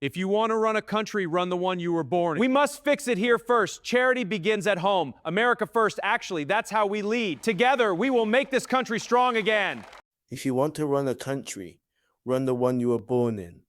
If you want to run a country, run the one you were born in. We must fix it here first. Charity begins at home. America first, actually, that's how we lead. Together, we will make this country strong again. If you want to run a country, run the one you were born in.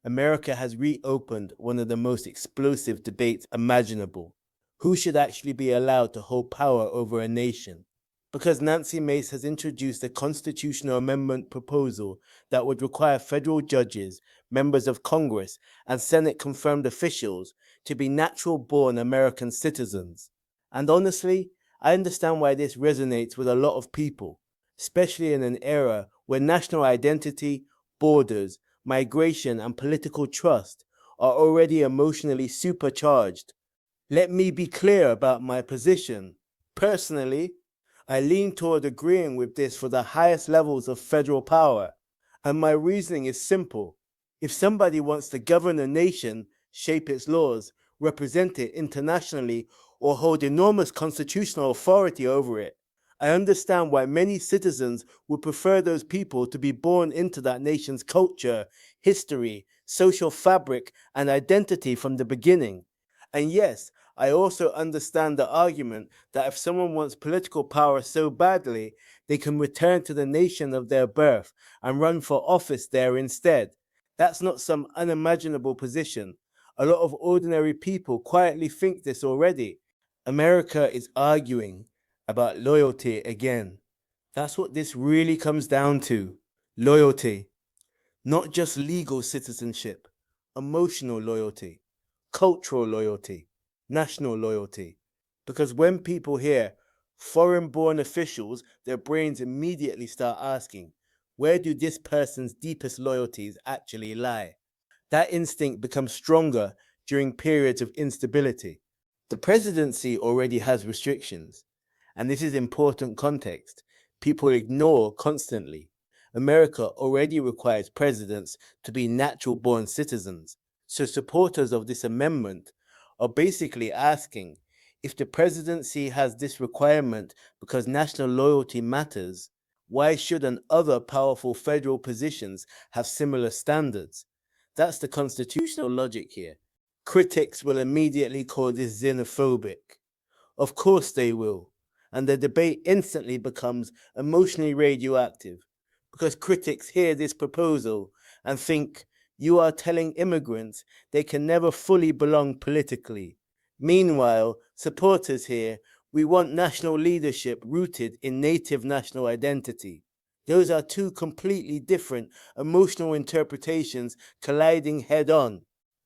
America has reopened one of the most explosive debates imaginable. Who should actually be allowed to hold power over a nation? Because Nancy Mace has introduced a constitutional amendment proposal that would require federal judges, members of Congress, and Senate-confirmed officials to be natural-born American citizens. And honestly, I understand why this resonates with a lot of people, especially in an era where national identity, borders, migration, and political trust are already emotionally supercharged. Let me be clear about my position. Personally, I lean toward agreeing with this for the highest levels of federal power, and my reasoning is simple. If somebody wants to govern a nation, shape its laws, represent it internationally, or hold enormous constitutional authority over it, I understand why many citizens would prefer those people to be born into that nation's culture, history, social fabric, and identity from the beginning. And yes, I also understand the argument that if someone wants political power so badly, they can return to the nation of their birth and run for office there instead. That's not some unimaginable position. A lot of ordinary people quietly think this already. America is arguing about loyalty again. That's what this really comes down to. Loyalty. Not just legal citizenship, emotional loyalty, cultural loyalty, national loyalty. Because when people hear foreign-born officials, their brains immediately start asking, where do this person's deepest loyalties actually lie? That instinct becomes stronger during periods of instability. The presidency already has restrictions, and this is important context. People ignore constantly. America already requires presidents to be natural-born citizens. So supporters of this amendment are basically asking, if the presidency has this requirement because national loyalty matters, why shouldn't other powerful federal positions have similar standards? That's the constitutional logic here. Critics will immediately call this xenophobic. Of course they will. And the debate instantly becomes emotionally radioactive, because critics hear this proposal and think, you are telling immigrants they can never fully belong politically. Meanwhile, supporters here, we want national leadership rooted in native national identity. Those are two completely different emotional interpretations colliding head-on.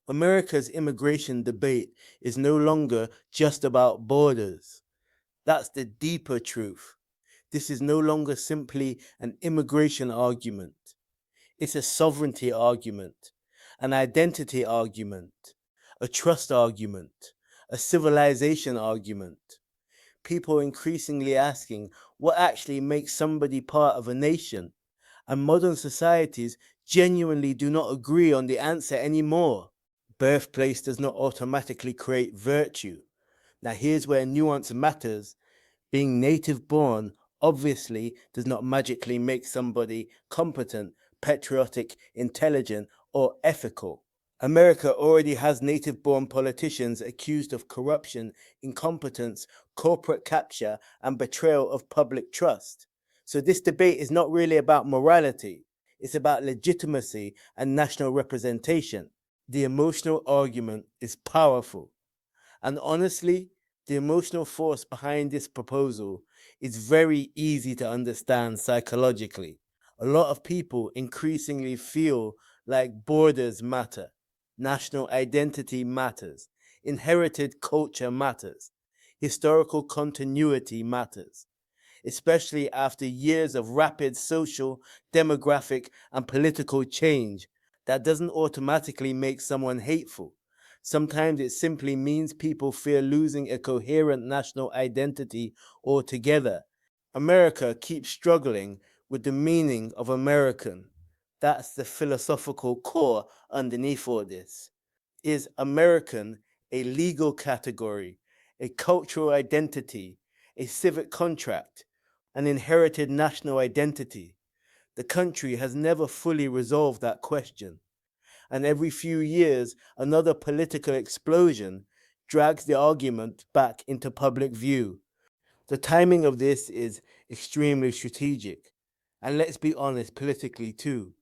America's immigration debate is no longer just about borders. That's the deeper truth. This is no longer simply an immigration argument. It's a sovereignty argument, an identity argument, a trust argument, a civilization argument. People increasingly asking what actually makes somebody part of a nation, and modern societies genuinely do not agree on the answer anymore. Birthplace does not automatically create virtue. Now here's where nuance matters. Being native born obviously does not magically make somebody competent, patriotic, intelligent, or ethical. America already has native-born politicians accused of corruption, incompetence, corporate capture, and betrayal of public trust. So this debate is not really about morality. It's about legitimacy and national representation. The emotional argument is powerful. And honestly, the emotional force behind this proposal is very easy to understand psychologically. A lot of people increasingly feel like borders matter, national identity matters, inherited culture matters, historical continuity matters, especially after years of rapid social, demographic, and political change. That doesn't automatically make someone hateful. Sometimes it simply means people fear losing a coherent national identity altogether. America keeps struggling with the meaning of American. That's the philosophical core underneath all this. Is American a legal category, a cultural identity, a civic contract, an inherited national identity? The country has never fully resolved that question. and every few years another political explosion drags the argument back into public view. The timing of this is extremely strategic, and let's be honest, politically too.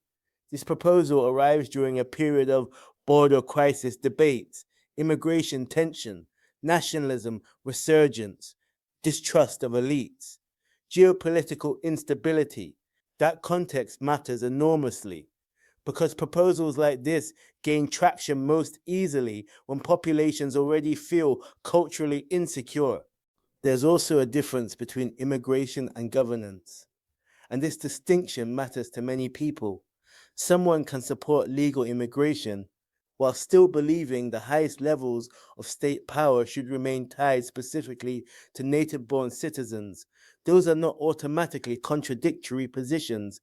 This proposal arrives during a period of border crisis debates, immigration tension, nationalism resurgence, distrust of elites, geopolitical instability. That context matters enormously because proposals like this gain traction most easily when populations already feel culturally insecure. There's also a difference between immigration and governance, and this distinction matters to many people. Someone can support legal immigration while still believing the highest levels of state power should remain tied specifically to native-born citizens. Those are not automatically contradictory positions.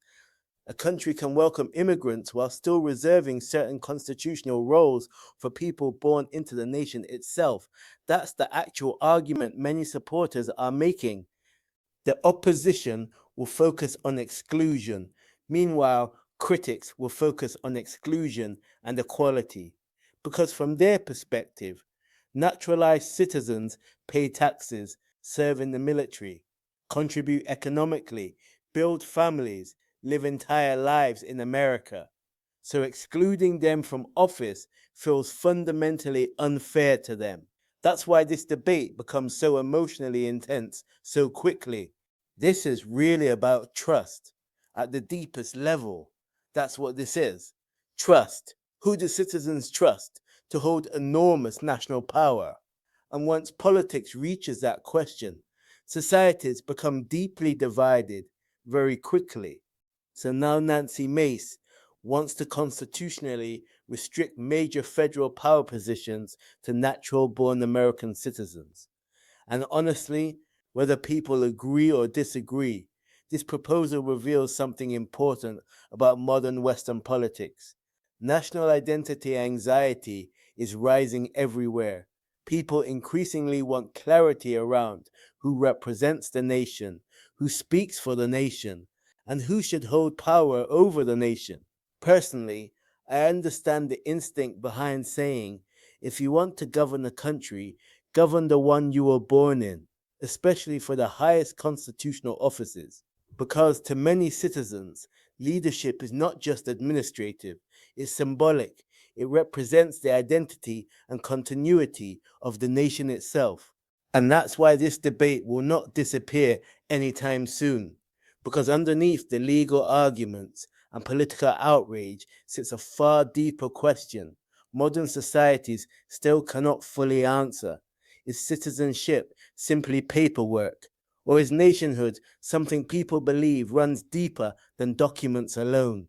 A country can welcome immigrants while still reserving certain constitutional roles for people born into the nation itself. That's the actual argument many supporters are making. The opposition will focus on exclusion. Meanwhile, critics will focus on exclusion and equality. Because from their perspective, naturalized citizens pay taxes, serve in the military, contribute economically, build families, live entire lives in America. So excluding them from office feels fundamentally unfair to them. That's why this debate becomes so emotionally intense so quickly. This is really about trust at the deepest level. That's what this is. Trust. Who do citizens trust to hold enormous national power? And once politics reaches that question, societies become deeply divided very quickly. So now Nancy Mace wants to constitutionally restrict major federal power positions to natural-born American citizens. And honestly, whether people agree or disagree, this proposal reveals something important about modern Western politics. National identity anxiety is rising everywhere. People increasingly want clarity around who represents the nation, who speaks for the nation, and who should hold power over the nation. Personally, I understand the instinct behind saying, if you want to govern a country, govern the one you were born in, especially for the highest constitutional offices. Because to many citizens, leadership is not just administrative, it's symbolic. It represents the identity and continuity of the nation itself. And that's why this debate will not disappear anytime soon. Because underneath the legal arguments and political outrage sits a far deeper question modern societies still cannot fully answer. Is citizenship simply paperwork? Or is nationhood something people believe runs deeper than documents alone?